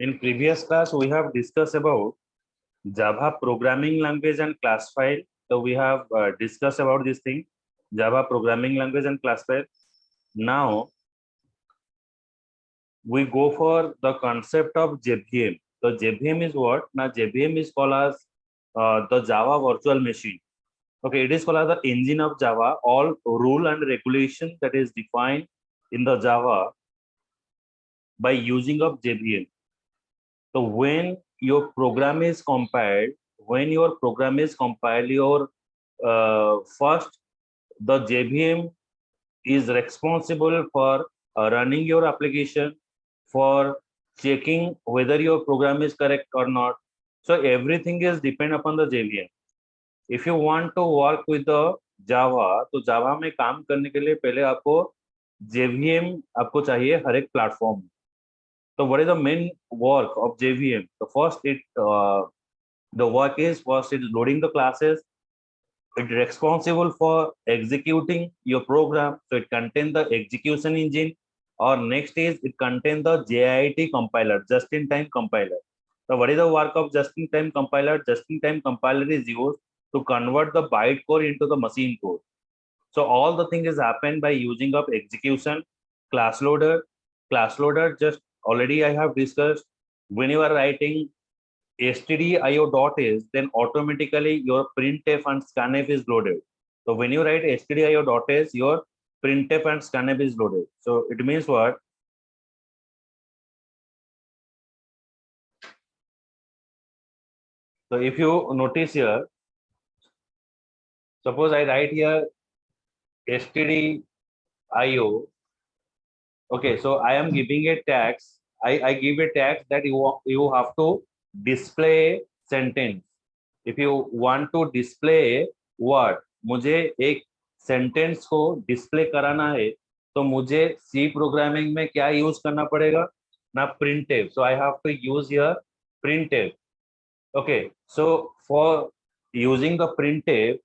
In previous class, we have discussed about Java programming language and class file. So we have discussed about this thing, Java programming language and class file. Now we go for the concept of JVM. So JVM is what? Now JVM is called as the Java virtual machine. Okay, it is called as the engine of Java. All rule and regulation that is defined in the Java by using of JVM. So when your program is compiled, your first the JVM is responsible for running your application, for checking whether your program is correct or not. So everything is depend upon the JVM. If you want to work with the Java, तो Java में काम करने के लिए पहले आपको JVM आपको चाहिए हर एक platform. So what is the main work of JVM? The work is first it is loading the classes. It is responsible for executing your program. So it contains the execution engine. Or next is it contains the JIT compiler, just-in-time compiler. So what is the work of just-in-time compiler? Just-in-time compiler is used to convert the byte code into the machine code. So all the thing is happened by using of execution, class loader. Class loader just already I have discussed. When you are writing stdio.is, then automatically your printf and scanf is loaded. So when you write stdio.is, your printf and scanf is loaded. So it means what? So if you notice here, suppose I write here stdio. Okay, so I am giving a tags. I give a tag that you have to display sentence. If you want to display word, मुझे एक sentence को display कराना है, तो मुझे C programming में क्या use करना पड़ेगा? ना printf. So I have to use here printf. Okay, so for using the printf,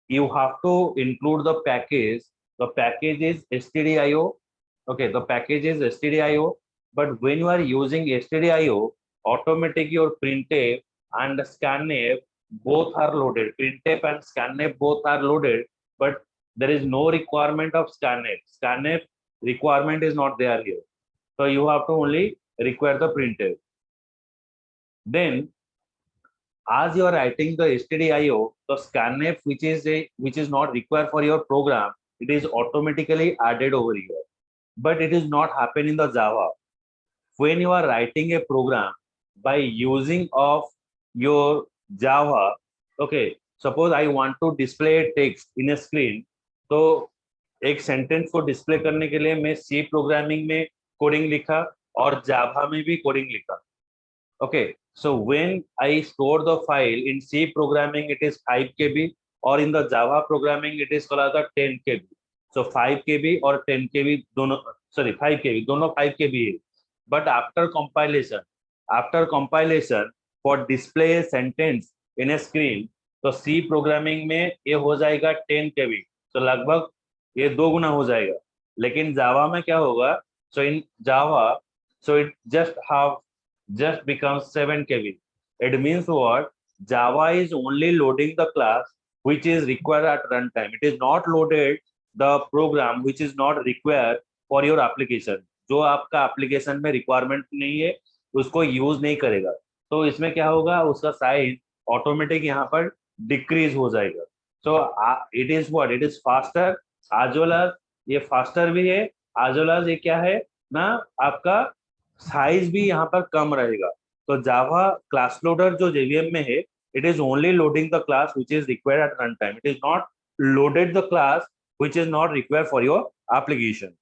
you have to include the package. The package is stdio. Okay, the package is stdio. But when you are using stdio, automatically your printf and scanf both are loaded. Printf and scanf both are loaded, but there is no requirement of scanf. Scanf requirement is not there here. So you have to only require the printf. Then as you are writing the stdio, the scanf which is not required for your program, it is automatically added over here. But it is not happen in the Java. When you are writing a program by using of your Java, okay, suppose I want to display a text in a screen, तो एक sentence को display करने के लिए मैं सी programming में coding लिखा और जावा में भी कोडिंग लिखा. Okay, so when I store the file in C programming, it is 5 KB, or in the Java programming, it is called as 10 KB. So 5 KB or 10 KB, 5 KB, दोनों 5 KB है. But after compilation for display a sentence in a screen, तो C programming में ये हो जाएगा 10 KB. तो लगभग ये 2 गुना हो जाएगा. लेकिन Java में क्या होगा? So in Java, so it just becomes 7 KB. It means what? Java is only loading the class which is required at runtime. It is not loaded the program which is not required for your application. जो आपका application में requirement नहीं है उसको use नहीं करेगा. तो इसमें क्या होगा? उसका size automatic यहाँ पर decrease हो जाएगा. So it is what? It is faster as well as ये faster भी है as well as ये क्या है ना आपका साइज भी यहाँ पर कम रहेगा. तो जावा क्लास लोडर जो JVM में है, it is only loading the class which is required at runtime. It is not loaded the class which is not required for your application.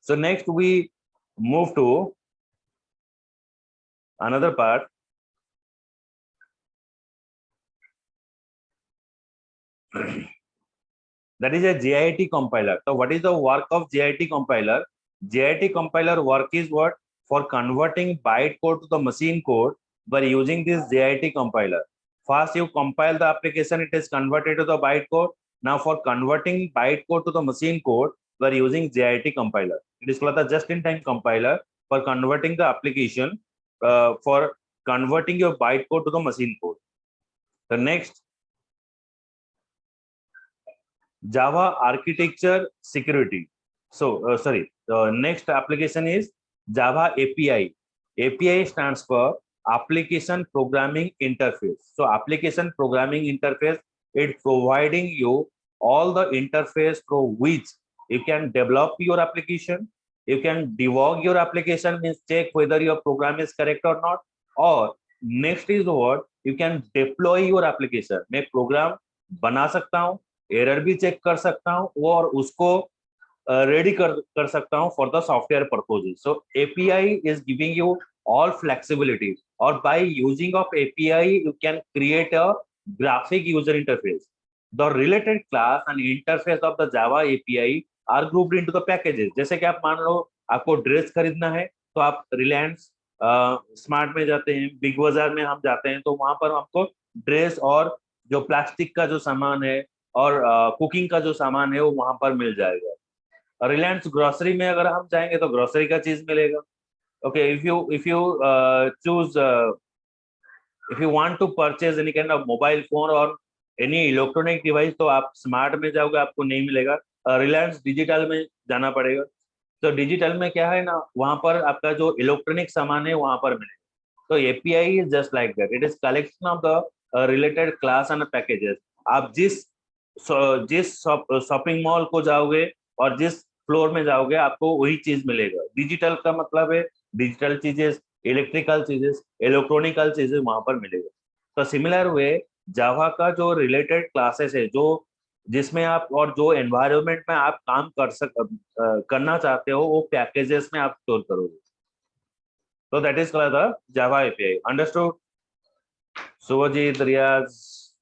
So next we move to another part. That is a JIT compiler. So what is the work of JIT compiler? JIT compiler work is what? For converting byte code to the machine code by using this JIT compiler. First you compile the application, it is converted to the byte code. Now for converting byte code to the machine code, we are using JIT compiler. It is called the just-in-time compiler for converting the application for converting your bytecode to the machine code. The next, Java architecture security. So, sorry, the next application is Java API. API stands for Application Programming Interface. So, Application Programming Interface, it's providing you all the interface through which you can develop your application, you can debug your application, means check whether your program is correct or not, or next is what, you can deploy your application. मैं program बना सकता हूँ, error भी check कर सकता हूँ और उसको रेडी कर सकता हूँ for the software purposes. So API is giving you all flexibility, or by using of API you can create a graphic user interface. The related class and interface of the Java API are grouped into the packages. जैसे कि आप मान लो आपको dress खरीदना है तो आप Reliance smart में जाते हैं, बिग बाजार में हम जाते हैं तो वहां पर आपको ड्रेस और जो प्लास्टिक का जो सामान है और कुकिंग का जो सामान है वो वहां पर मिल जाएगा. रिलायंस ग्रोसरी में अगर हम जाएंगे तो ग्रोसरी का चीज मिलेगा. Okay, if you choose if you want to purchase any kind of mobile phone or any electronic device तो आप स्मार्ट में जाओगे आपको नहीं मिलेगा, रिलायंस डिजिटल में जाना पड़ेगा. तो डिजिटल में क्या है ना, वहां पर आपका जो इलेक्ट्रॉनिक सामान है वहां पर मिलेगा. तो API is just like that, it is collection of the related class and packages. आप जिस शॉपिंग मॉल को जाओगे और जिस फ्लोर में जाओगे आपको वही चीज मिलेगा. डिजिटल का मतलब है डिजिटल चीजें, इलेक्ट्रिकल चीजें, इलेक्ट्रॉनिकल चीजें वहां पर मिलेगा. तो सिमिलर वे जावा का जो रिलेटेड क्लासेस है, जो जिसमें आप और जो एनवायरनमेंट में आप काम करना चाहते हो वो पैकेजेस में आप स्टोर करोगे. So that is called the Java API. Understood? Subhajit, Riyaz,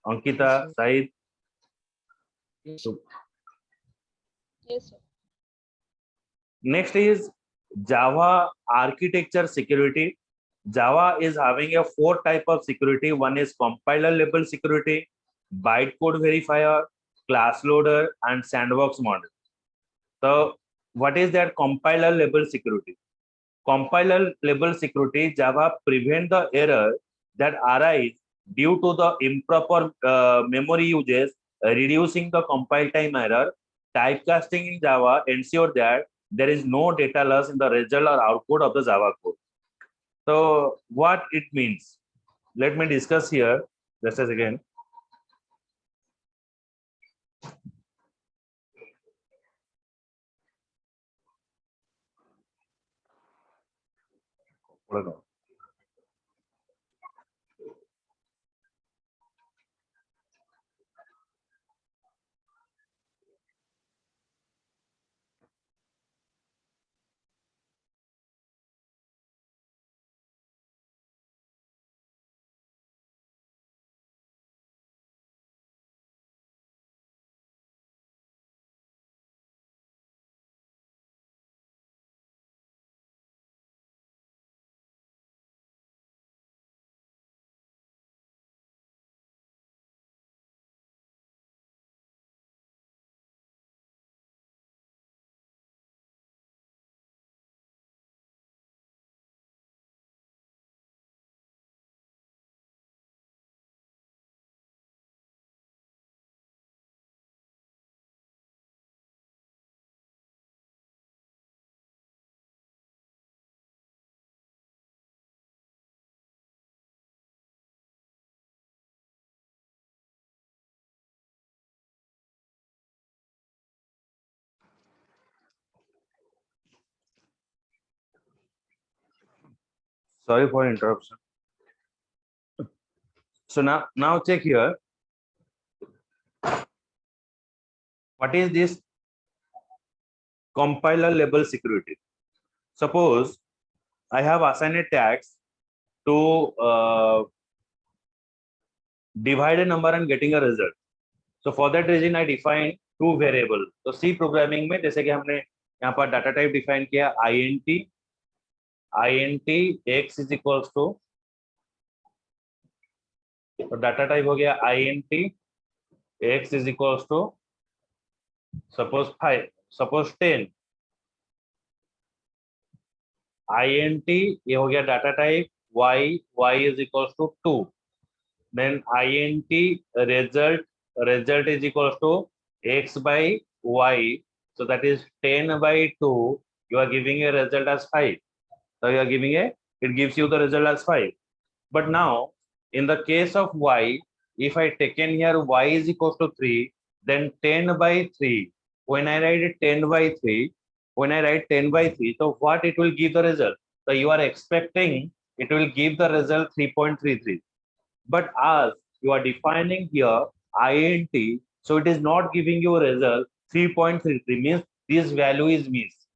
Ankita, Yes, sir. Said. Yes, sir. Yes, sir. Next is Java architecture security. Java is having a 4 type of security. One is compiler level security, bytecode verifier, class loader, and sandbox model. So what is that compiler level security? Compiler level security, Java prevent the error that arise due to the improper memory uses, reducing the compile time error. Typecasting in Java ensure that there is no data loss in the result or output of the Java code. So what it means? Let me discuss here just as again. Sorry for interruption. So now check here. What is this compiler level security? Suppose I have assigned a task to divide a number and getting a result. So for that reason I define 2 variable. तो C programming में जैसे कि हमने यहाँ पर data type define किया int x is equals to, तो data type हो गया int x is equals to suppose 5, suppose 10. int ये हो गया data type, y is equals to 2, then int result is equals to x by y, so that is 10 by 2, you are giving a result as 5. So you are giving it gives you the result as 5. But now in the case of y, if I taken here y is equals to 3, then 10 by 3, when I write it 10 by 3, when I write 10 by 3, so what it will give the result? So you are expecting it will give the result 3.33. But as you are defining here int, so it is not giving you a result 3.33, means this value is missed.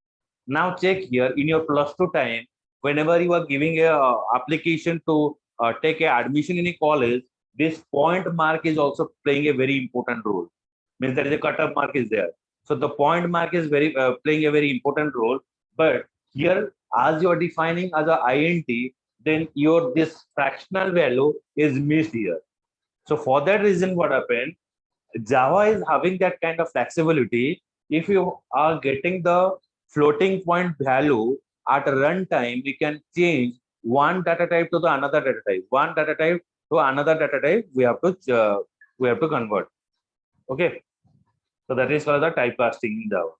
Now check here in your plus two time, whenever you are giving a application to take a admission in a college, this point mark is also playing a very important role. Means there is a cutoff mark is there. So the point mark is very playing a very important role. But here, as you are defining as a int, then your this fractional value is missed here. So for that reason, what happened? Java is having that kind of flexibility. If you are getting the floating point value at runtime, we can change one data type to the another data type. One data type to another data type. We have to convert. Okay, so that is called the typecasting in Java.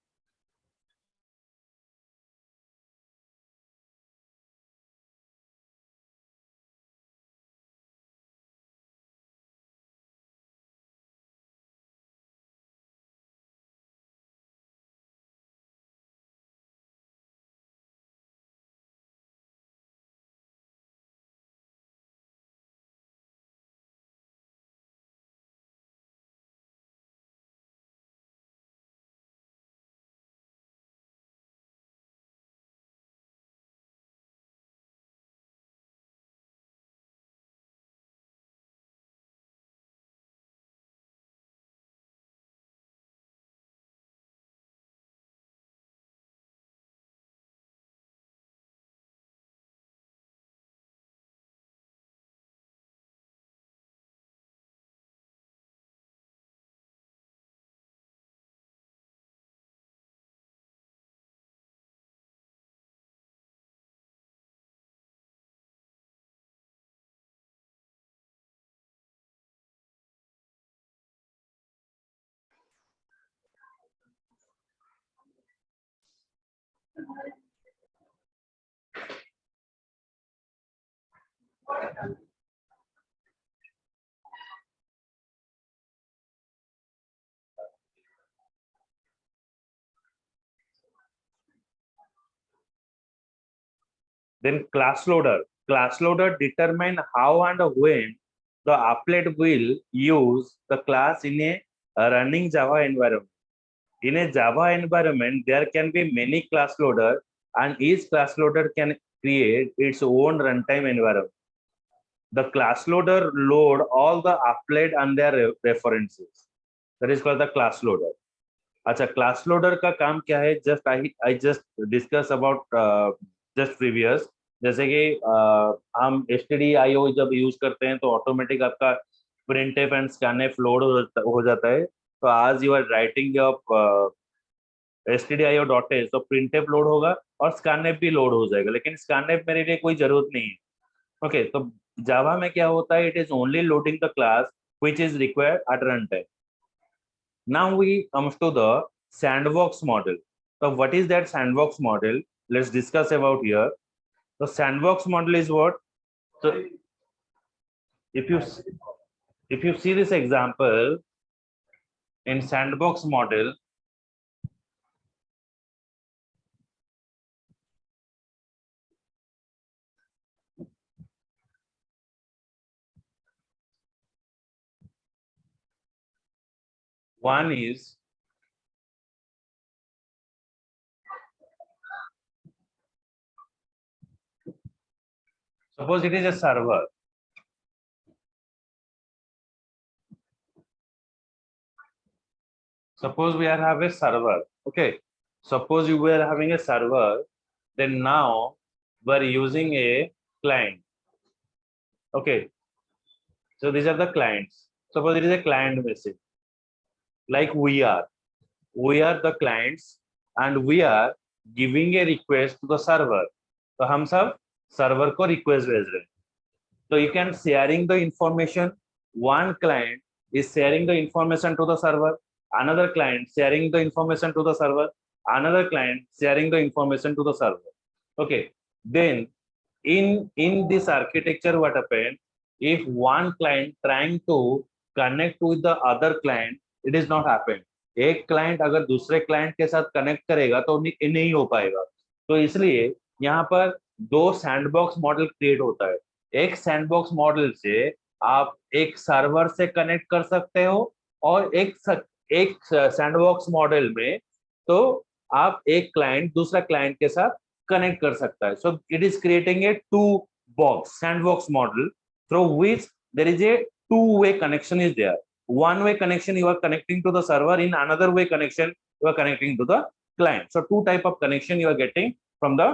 Then class loader. Class loader determine how and when the applet will use the class in a running Java environment. In a Java environment, there can be many class loader, and each class loader can create its own runtime environment. The class loader load all the applet and their references. That is called the class loader. अच्छा, class loader का काम क्या है? Just I just discuss about just previous, जैसे कि हम stdio जब use करते हैं तो ऑटोमेटिक आपका printf एंड scanf लोड हो जाता है. तो आज यू आर राइटिंग stdio.h, तो printf लोड होगा और scanf भी लोड हो जाएगा, लेकिन scanf मेरे लिए कोई जरूरत नहीं है. ओके, तो जावा में क्या होता है? It is only loading the class which is required at run time. Now we comes to the sandbox model. So what is that sandbox model? Let's discuss about here. The sandbox model is what? So if you see this example in sandbox model, one is suppose it is a server. Suppose we are having a server. Okay. Suppose you were having a server, then now we're using a client. Okay. So these are the clients. Suppose it is a client message. Like we are the clients and we are giving a request to the server. तो हम सब server को request भेज रहे हैं. So you can sharing the information. One client is sharing the information to the server. Another client sharing the information to the server. Another client sharing the information to the server. Okay. Then in this architecture, what happened? If one client trying to connect with the other client, it is not happen. एक client अगर दूसरे client के साथ connect करेगा तो नहीं हो पाएगा. तो इसलिए यहाँ पर दो सैंडबॉक्स मॉडल क्रिएट होता है. एक सैंडबॉक्स मॉडल से आप एक सर्वर से कनेक्ट कर सकते हो और एक सैंडबॉक्स मॉडल में तो आप एक क्लाइंट दूसरा क्लाइंट के साथ कनेक्ट कर सकता है. So it is creating a two box sandbox model through which there is a two way connection is there. One way connection you are connecting to the server, in another way connection you are connecting to the client. So two type of connection you are getting from the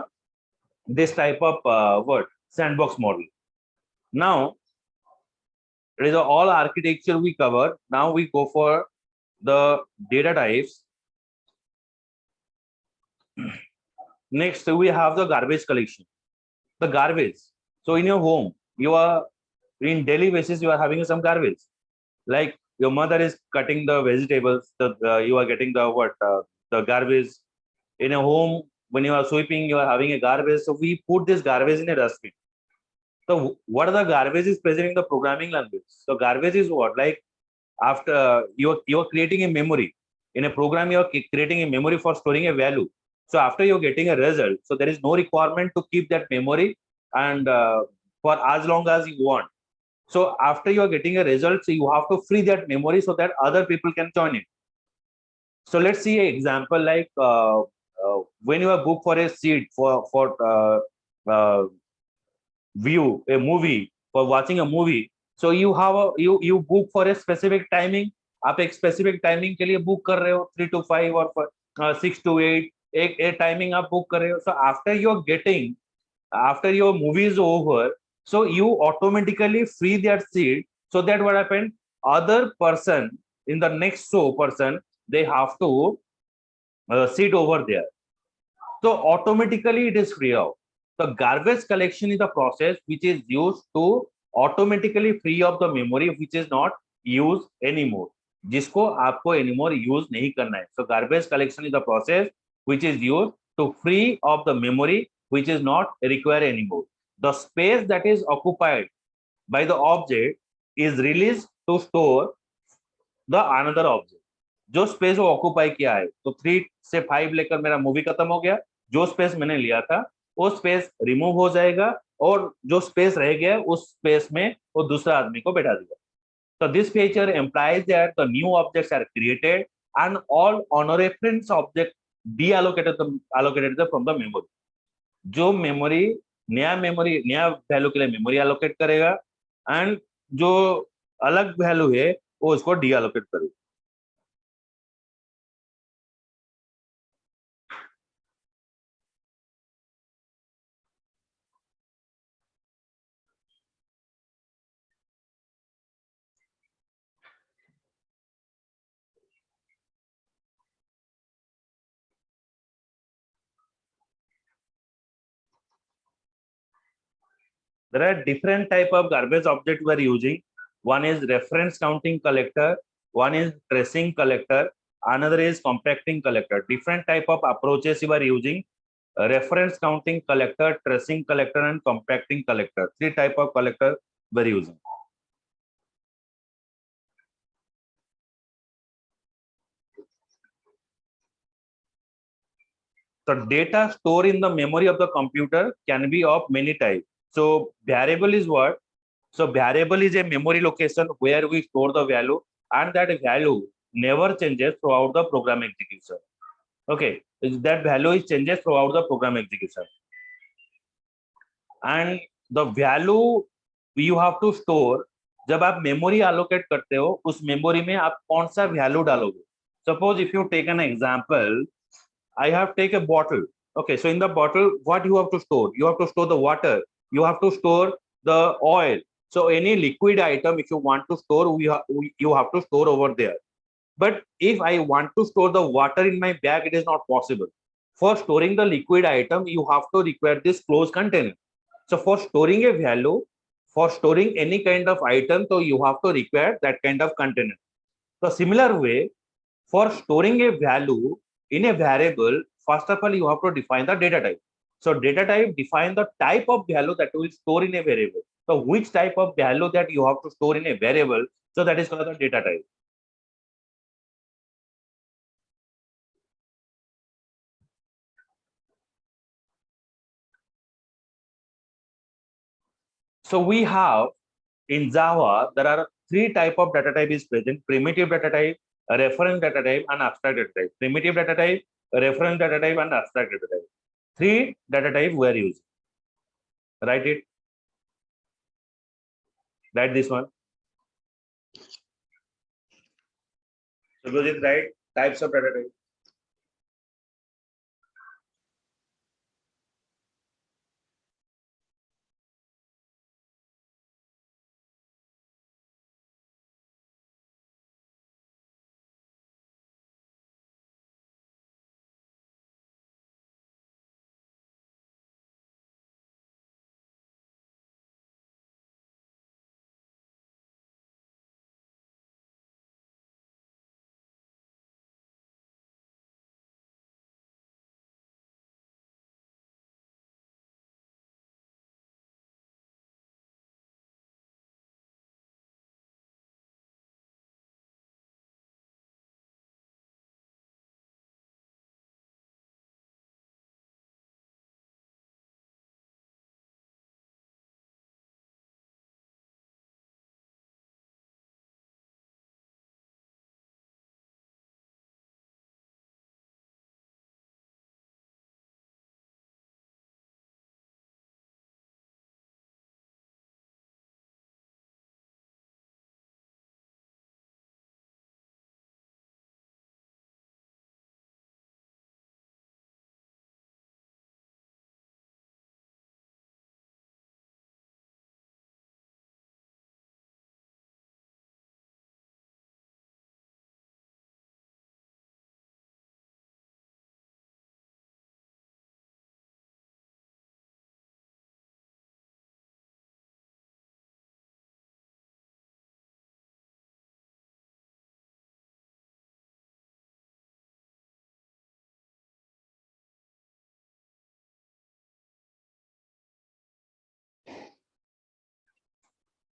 this type of sandbox model. Now it is all architecture we cover. Now we go for the data types. Next we have the garbage collection. The garbage. So in your home, you are in daily basis you are having some garbage. Like your mother is cutting the vegetables, you are getting the garbage. In a home, when you are sweeping, you are having a garbage. So we put this garbage in a dustbin. So what are the garbage is present in the programming language? So garbage is what? Like after you are creating a memory. In a program, you are creating a memory for storing a value. So after you're getting a result, so there is no requirement to keep that memory and for as long as you want. So after you are getting a result, so you have to free that memory so that other people can join it. So let's see an example like when you are booked for a seat for view a movie, for watching a movie. So you have you book for a specific timing. आप एक specific timing के लिए book कर रहे हो 3 to 5 और 6 to 8 एक timing आप book कर रहे हो. So after your movie is over, so you automatically free that seat so that what happened, other person in the next show person, they have to sit over there. So automatically it is free out. The garbage collection is the process which is used to automatically free up the memory which is not used anymore, जिसको आपको anymore use नहीं करना है. So garbage collection is the process which is used to free up the memory which is not required anymore. The space that is occupied by the object is released to store the another object. जो space वो occupy किया है, तो 3 से 5 लेकर मेरा movie खत्म हो गया. जो स्पेस मैंने लिया था वो स्पेस रिमूव हो जाएगा और जो स्पेस रह गया उस स्पेस में वो दूसरा आदमी को बैठा देगा. So this feature implies that the new objects are created and all on reference object allocated from the memory. जो मेमोरी नया वैल्यू के लिए मेमोरी एलोकेट करेगा एंड जो अलग वैल्यू है वो उसको डी एलोकेट करेगा. There are different type of garbage object we are using. One is reference counting collector, one is tracing collector, another is compacting collector. Different type of approaches you are using. Reference counting collector, tracing collector, and compacting collector. 3 type of collector we are using. So data stored in the memory of the computer can be of many types. So variable is what? So variable is a memory location where we store the value and that value never changes throughout the program execution. Okay, that value is changes throughout the program execution. And the value you have to store, जब आप memory allocate करते हो उस memory में आप कौन सा value डालोगे. Suppose if you take an example, I have take a bottle. Okay, so in the bottle, what you have to store? You have to store the water. You have to store the oil. So any liquid item, if you want to store, you have to store over there. But if I want to store the water in my bag, it is not possible. For storing the liquid item, you have to require this closed container. So for storing a value, for storing any kind of item, so you have to require that kind of container. So similar way, for storing a value in a variable, first of all, you have to define the data type. So data type define the type of value that will store in a variable. So which type of value that you have to store in a variable, so that is called the data type. So we have in Java, there are three type of data type is present: primitive data type, a reference data type, and abstract data type. Primitive data type, a reference data type, and abstract data type. Three data type we are using. Write it. Write this one. So goes it right? Types of data type.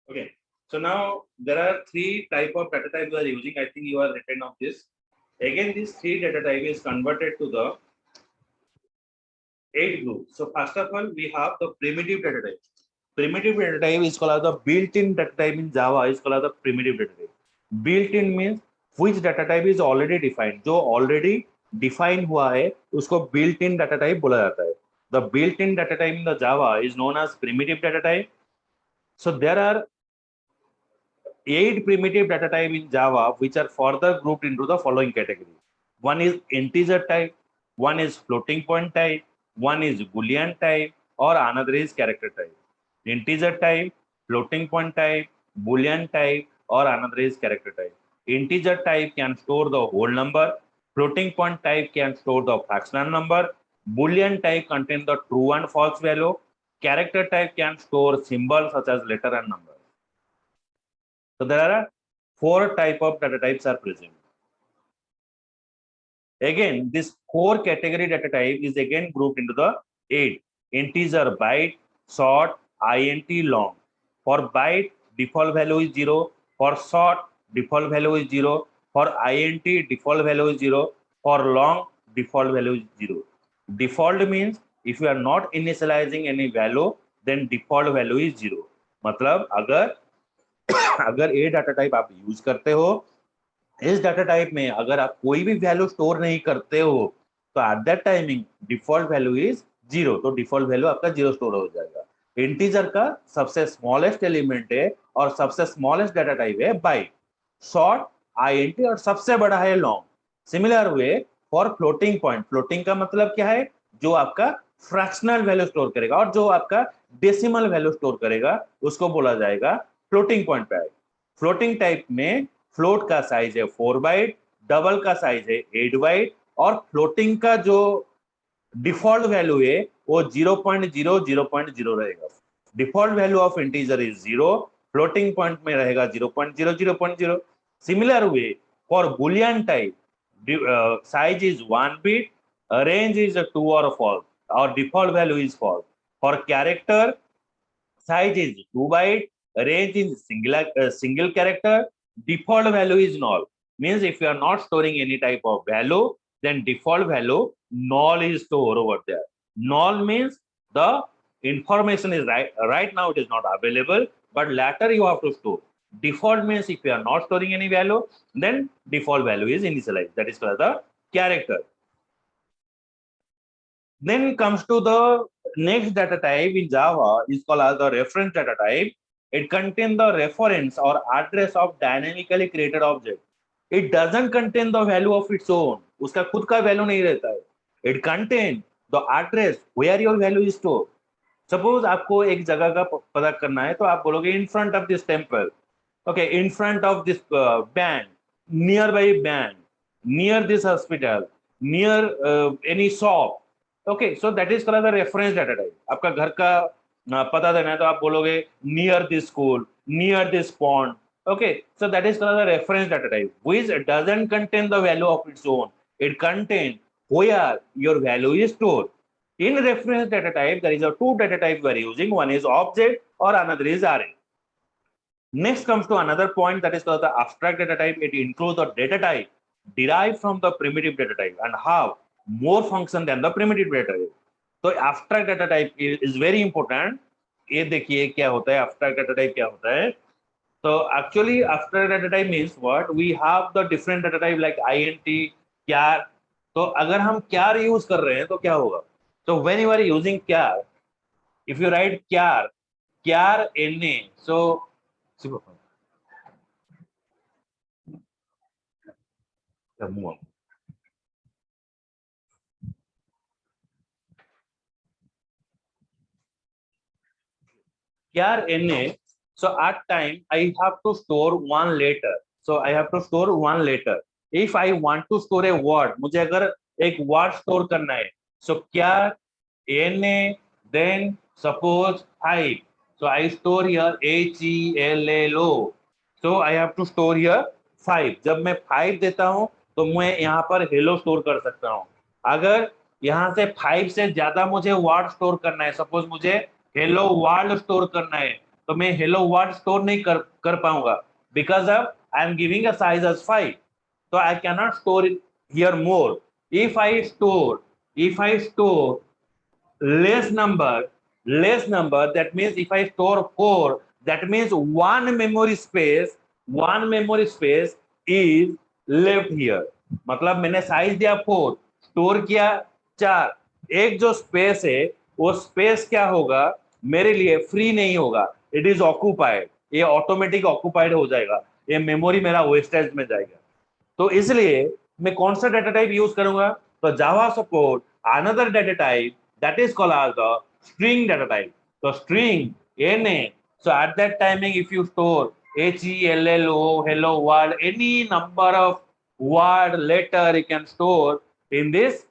Okay. So now there are three type of data types we are using. I think you are written of this. Again, this three data type is converted to the 8 groups. So first of all, we have the primitive data type. Primitive data type is called as the built-in data type in Java is called as the primitive data type. Built-in means which data type is already defined. जो already define हुआ है उसको built-in data type बोला जाता है. The built-in data type in the Java is known as primitive data type. So there are 8 primitive data type in Java which are further grouped into the following category. One is integer type, one is floating point type, one is Boolean type, or another is character type. Integer type, floating point type, Boolean type, or another is character type. Integer type can store the whole number. Floating point type can store the fractional number. Boolean type contains the true and false value. Character type can store symbols such as letter and number. So there are 4 type of data types are present. Again, this 4 category data type is again grouped into the 8: integer, byte, short, int, long. For byte, default value is 0. For short, default value is 0. For int, default value is 0. For long, default value is 0. Default means if you are not initializing any value, then default value is 0. मतलब अगर ये data type आप use करते हो, इस data type में अगर आप कोई भी वैल्यू स्टोर नहीं करते हो, तो at that timing default value is 0. तो डिफॉल्ट वैल्यू आपका 0 स्टोर हो जाएगा. इंटीजर का सबसे स्मॉलेस्ट एलिमेंट है और सबसे स्मॉलेस्ट डाटा टाइप है बाइट. शॉर्ट आईएनटी और सबसे बड़ा है long. Similar way for floating point. Floating का मतलब क्या है? जो आपका फ्रैक्शनल वैल्यू स्टोर करेगा और जो आपका डेसिमल वैल्यू स्टोर करेगा उसको बोला जाएगा floating point type. Floating type में फ्लोट का साइज है 4 बाइट, डबल का साइज है 8 बाइट, और फ्लोटिंग का जो डिफॉल्ट वैल्यू है वो 0.0 रहेगा। Default value of integer is 0, floating point में रहेगा 0.0 similar way for Boolean type size is 1 bit, range is a true or false, or default value is false. For character, size is 2 byte, range is single character, default value is null. Means if you are not storing any type of value, then default value null is stored over there. Null means the information is right now it is not available, but later you have to store. Default means if you are not storing any value, then default value is initialized. That is called the character. Then comes to the next data type in Java is called as the reference data type. It contains the reference or address of dynamically created object. It doesn't contain the value of its own. उसका खुद का value नहीं रहता है. It contains the address where your value is stored. Suppose आपको एक जगह का पता करना है तो आप बोलोगे in front of this temple, okay, in front of this bank, nearby bank, near this hospital, near any shop. Okay, so that is called the reference data type. आपका घर का पता देना है तो आप बोलोगे near this school, near this pond. Okay, so that is called the reference data type, which doesn't contain the value of its own. It contains where your value is stored. In reference data type, there is a two data types we are using. One is object or another is array. Next comes to another point that is called the abstract data type. It includes the data type derived from the primitive data type and have more function than the primitive data type. So abstract data type is very important. ये देखिए क्या होता है abstract data type क्या होता है. So actually abstract data type means what? We have the different data type like int, char. तो अगर हम char use कर रहे हैं तो क्या होगा? So when you are using char, if you write char na, so char na, so at time I have to store one letter. So I have to store one letter. If I want to store a word, मुझे अगर एक word store करना है, so char na, then suppose 5. So I store here HELLO. So I have to store here 5. जब मैं 5 देता हूं तो मैं यहाँ पर hello store कर सकता हूं. अगर यहाँ से 5 से ज्यादा मुझे word store करना है, suppose मुझे hello world store करना है, तो मैं hello world store नहीं कर पाऊंगा because of I am giving a size as 5. So I cannot store it here more. If I store less number, that means if I store 4, that means one memory space is left here. मतलब मैंने size दिया 4, store किया 4, एक जो space है वो space क्या होगा मेरे लिए फ्री नहीं होगा, इट इज ऑक्यूपाइड. ये ऑटोमेटिक ऑक्यूपाइड हो जाएगा, ये मेमोरी मेरा वेस्टेज में जाएगा. तो इसलिए मैं कौन सा डाटा टाइप यूज करूंगा? तो जावा support another data type that is called as the string data type. So string na, so at that timing if you store HELLO, hello world, any number of word letter you can store in this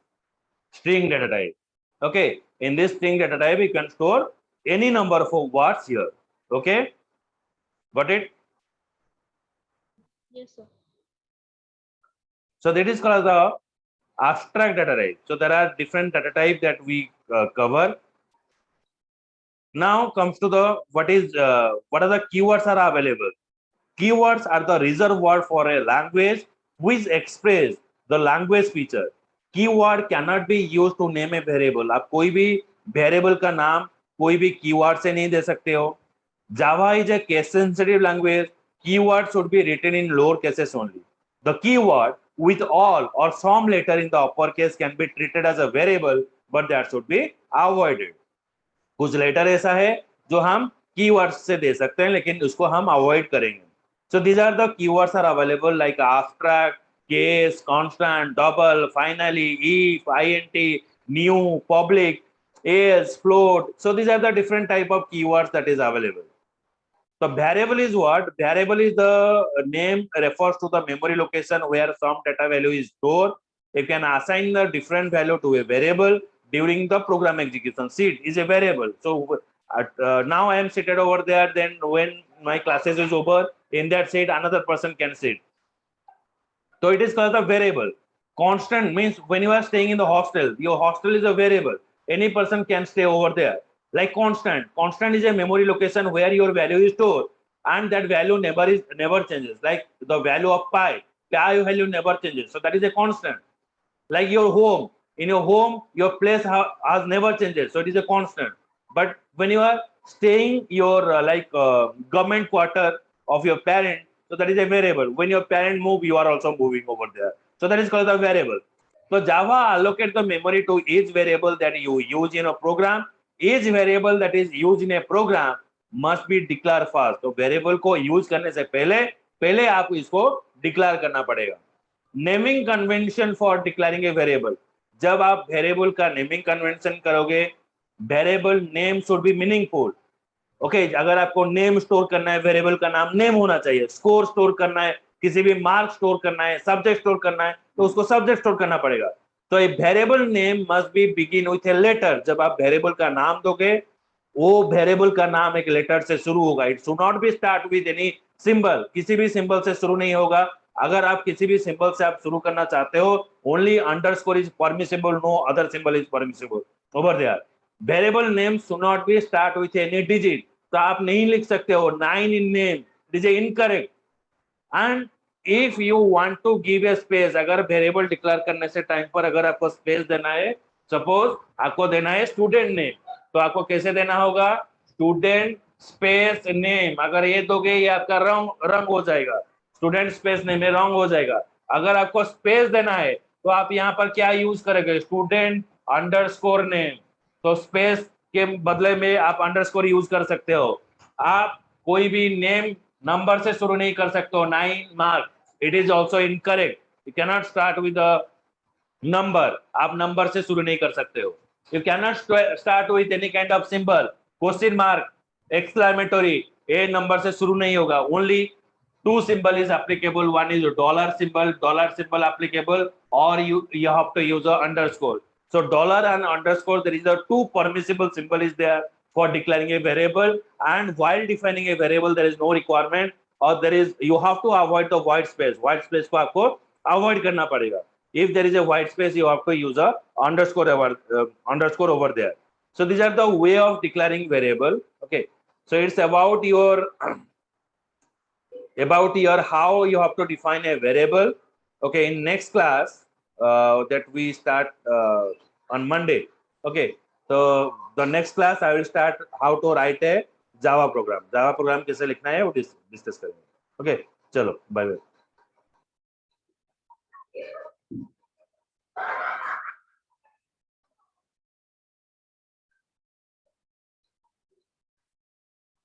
string data type. Okay, in this string data type you can store any number of words here. Okay, got it? Yes, sir. So that is called the abstract data type. So there are different data types that we cover. Now comes to the what are the keywords are available. Keywords are the reserved word for a language which express the language feature. Keyword cannot be used to name a variable. आप कोई भी variable का नाम कोई भी keyword से नहीं दे सकते हो. Java is a case sensitive language. Keyword should be written in lower cases only. The keyword with all or some letter in the uppercase can be treated as a variable, but that should be avoided. कुछ letter ऐसा है जो हम keywords से दे सकते हैं लेकिन उसको हम अवॉइड करेंगे. So these are the keywords are available like abstract, case, constant, double, finally, if, int, new, public, else, float. So these are the different type of keywords that is available. So variable is what? Variable is the name refers to the memory location where some data value is stored. You can assign the different value to a variable during the program execution. Sit is a variable. So now I am seated over there. Then when my classes is over, in that seat another person can sit. So it is called a variable. Constant means when you are staying in the hostel, your hostel is a variable. Any person can stay over there. Like constant. Constant is a memory location where your value is stored, and that value never changes. Like the value of pi value never changes. So that is a constant. Like your home, in your home, your place has never changed. So it is a constant. But when you are staying your government quarter of your parent, so that is a variable. When your parent move, you are also moving over there. So that is called a variable. So Java allocate the memory to each variable that you use in a program. Each variable that is used in a program must be declared first. तो variable को use करने से पहले आपको इसको declare करना पड़ेगा. Naming convention for declaring a variable. जब आप वेरिएबल का नेमिंग कन्वेंशन करोगे, variable name should be meaningful. Okay, अगर आपको नेम स्टोर करना है, वेरिएबल का नाम नेम होना चाहिए. स्कोर स्टोर करना है, किसी भी मार्क स्टोर करना है, सब्जेक्ट स्टोर करना है, तो उसको सब्जेक्ट स्टोर करना पड़ेगा. तो a variable name must be begin with a letter. जब आप वेरिएबल का नाम दोगे, वो वेरिएबल का नाम एक लेटर से शुरू होगा. It should not be start with any symbol. किसी भी सिंबल से शुरू नहीं होगा. अगर आप किसी भी सिंबल से आप शुरू करना चाहते हो, only underscore is permissible, no other symbol is permissible over there. Variable name should not be start with any digit. तो आप नहीं लिख सकते हो 9 in name, it is incorrect. And if you want to give a space, अगर variable declare करने से time पर अगर आपको स्पेस देना है, सपोज आपको देना है स्टूडेंट नेम, तो आपको कैसे देना होगा? Student space name. अगर ये दोगे, ये आपका रंग हो जाएगा. स्टूडेंट स्पेस नेम में रॉन्ग हो जाएगा. अगर आपको स्पेस देना है तो आप यहाँ पर क्या यूज करेंगे? Student underscore name. तो स्पेस के बदले में आप अंडरस्कोर यूज कर सकते हो. आप कोई भी नेम नंबर से शुरू नहीं कर सकते हो. 9 mark, it is also incorrect. You cannot start with a number. आप नंबर से शुरू नहीं कर सकते हो. You cannot start with any kind of symbol. Question mark, exclamatory, ये नंबर से शुरू नहीं होगा. Only two symbol is applicable. One is dollar symbol applicable, or you have to use a underscore. So dollar and underscore, there is a two permissible symbol is there for declaring a variable. And while defining a variable, there is no requirement, or there is, you have to avoid the white space. White space को आपको avoid करना पड़ेगा. If there is a white space, you have to use a underscore over there. So these are the way of declaring variable. Okay, so it's about your how you have to define a variable. Okay, in next class that we start on Monday. Okay, so the next class I will start how to write a Java program. Java program कैसे लिखना है वो discuss करेंगे. Okay, चलो, bye bye.